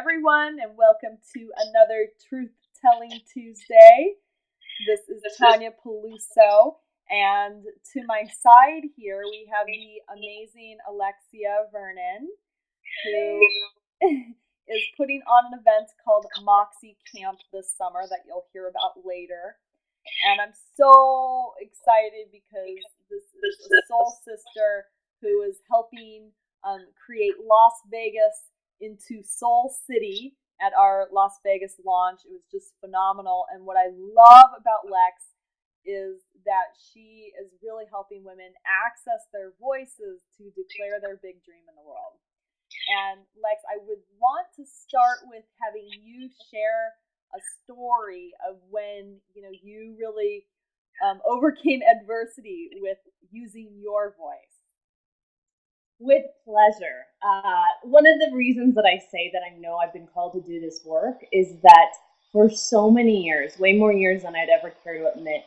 everyone, and welcome to another Truth Telling Tuesday. This is Tanya Peluso, and to my side here we have the amazing Alexia Vernon, who is putting on an event called Moxie Camp this summer that you'll hear about later. And I'm so excited because this is a soul sister who is helping create Las Vegas into Soul City at our Las Vegas launch. It was just phenomenal. And what I love about Lex is that she is really helping women access their voices to declare their big dream in the world. And Lex, I would want to start with having you share a story of when you really overcame adversity with using your voice. With pleasure. One of the reasons that I say that I know I've been called to do this work is that for so many years, way more years than I'd ever care to admit,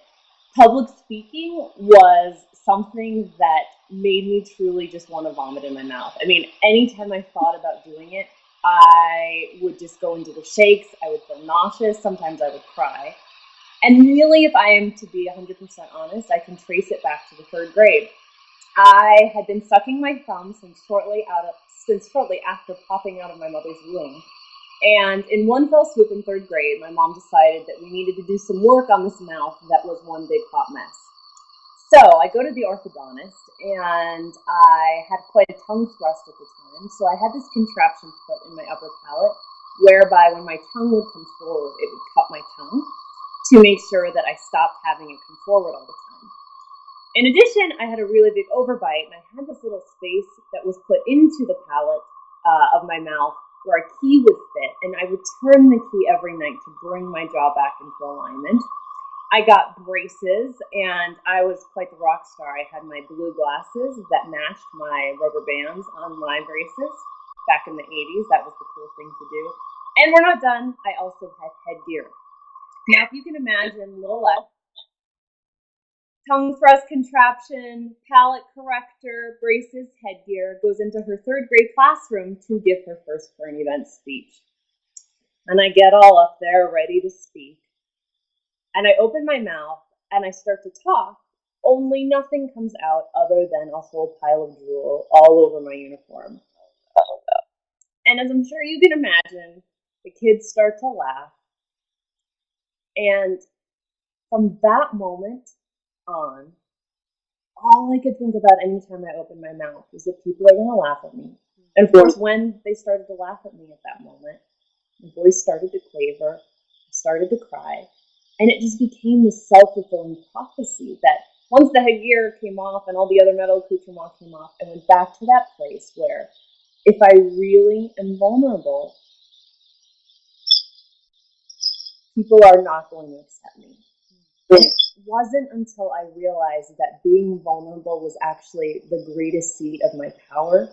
public speaking was something that made me truly just want to vomit in my mouth. I mean, anytime I thought about doing it, I would just go into the shakes. I would feel nauseous. Sometimes I would cry. And really, if I am to be 100% honest, I can trace it back to the third grade. I had been sucking my thumb since shortly after popping out of my mother's womb. And in one fell swoop in third grade, my mom decided that we needed to do some work on this mouth that was one big hot mess. So I go to the orthodontist, and I had quite a tongue thrust at the time. So I had this contraption put in my upper palate, whereby when my tongue would come forward, it would cut my tongue to make sure that I stopped having it come forward all the time. In addition, I had a really big overbite, and I had this little space that was put into the palate of my mouth where a key would fit, and I would turn the key every night to bring my jaw back into alignment. I got braces, and I was quite the rock star. I had my blue glasses that matched my rubber bands on my braces back in the 80s. That was the cool thing to do. And we're not done. I also had headgear. Now, if you can imagine little Lex, tongue thrust contraption, palate corrector, braces, headgear, goes into her third grade classroom to give her first current event speech. And I get all up there ready to speak. And I open my mouth and I start to talk, only nothing comes out other than a whole pile of drool all over my uniform. And as I'm sure you can imagine, the kids start to laugh. And from that moment on, all I could think about anytime I opened my mouth was that people are going to laugh at me. And of course, when they started to laugh at me at that moment, my voice started to quaver, I started to cry, and it just became this self-fulfilling prophecy that once the headgear came off and all the other metal accoutrements came off, I went back to that place where if I really am vulnerable, people are not going to accept me. And it wasn't until I realized that being vulnerable was actually the greatest seat of my power,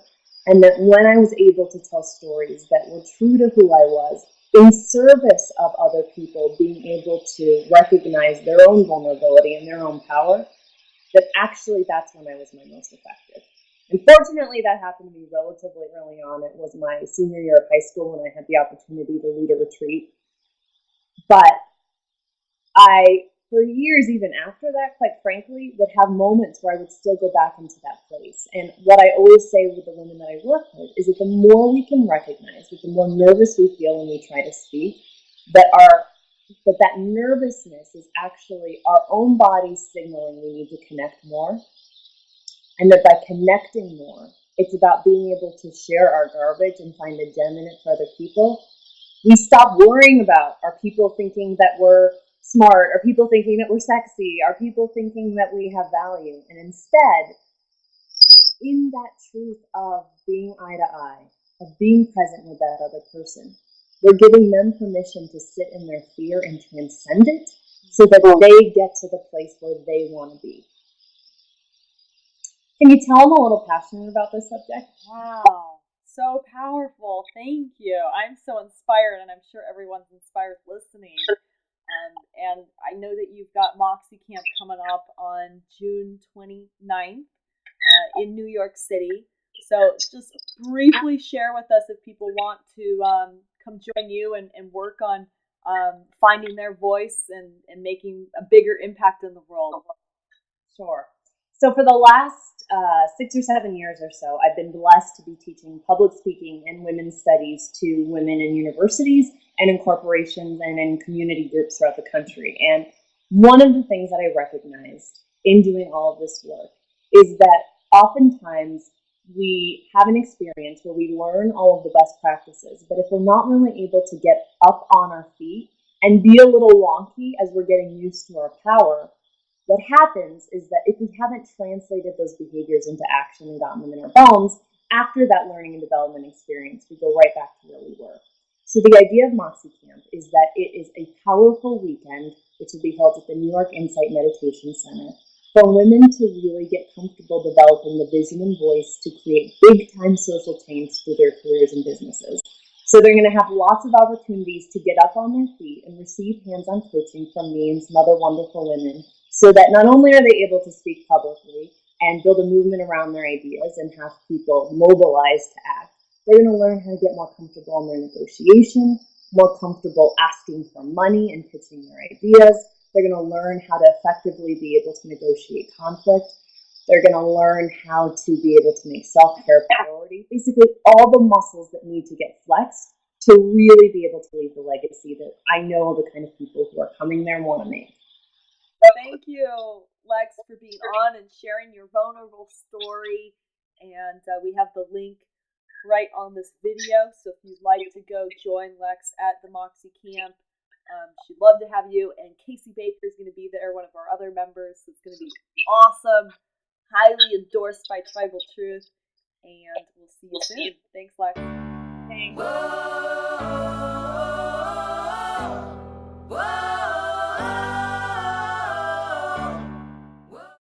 and that when I was able to tell stories that were true to who I was, in service of other people being able to recognize their own vulnerability and their own power, that actually that's when I was my most effective. And fortunately, that happened to me relatively early on. It was my senior year of high school when I had the opportunity to lead a retreat. But for years, even after that, quite frankly, would have moments where I would still go back into that place. And what I always say with the women that I work with is that the more we can recognize, that the more nervous we feel when we try to speak, that nervousness is actually our own body signaling we need to connect more. And that by connecting more, it's about being able to share our garbage and find a gem in it for other people. We stop worrying about, are people thinking that we're smart? Are people thinking that we're sexy? Are people thinking that we have value? And instead, in that truth of being eye to eye, of being present with that other person, we're giving them permission to sit in their fear and transcend it so that they get to the place where they want to be. Can you tell I'm a little passionate about this subject? Wow. So powerful. Thank you. I'm so inspired, and I'm sure everyone's inspired listening. And I know that you've got Moxie Camp coming up on June 29th in New York City. So just briefly share with us if people want to come join you and work on finding their voice and making a bigger impact in the world. Sure. So for the last 6 or 7 years or so, I've been blessed to be teaching public speaking and women's studies to women in universities and in corporations and in community groups throughout the country. And one of the things that I recognized in doing all of this work is that oftentimes we have an experience where we learn all of the best practices, but if we're not really able to get up on our feet and be a little wonky as we're getting used to our power, what happens is that if we haven't translated those behaviors into action and gotten them in our bones, after that learning and development experience, we go right back to where we were. So the idea of Moxie Camp is that it is a powerful weekend, which will be held at the New York Insight Meditation Center, for women to really get comfortable developing the vision and voice to create big-time social change through their careers and businesses. So they're going to have lots of opportunities to get up on their feet and receive hands-on coaching from me and some other wonderful women, so that not only are they able to speak publicly and build a movement around their ideas and have people mobilized to act, they're going to learn how to get more comfortable in their negotiation, more comfortable asking for money and pitching their ideas. They're going to learn how to effectively be able to negotiate conflict. They're going to learn how to be able to make self-care a priority. Basically, all the muscles that need to get flexed to really be able to leave the legacy that I know the kind of people who are coming there want to make. Thank you, Lex, for being on and sharing your vulnerable story. And we have the link right on this video. So if you'd like to go join Lex at the Moxie Camp, she'd love to have you. And Casey Baker is going to be there, one of our other members. So it's going to be awesome, highly endorsed by Tribal Truth. And we'll see you soon. Thanks, Lex. Thanks.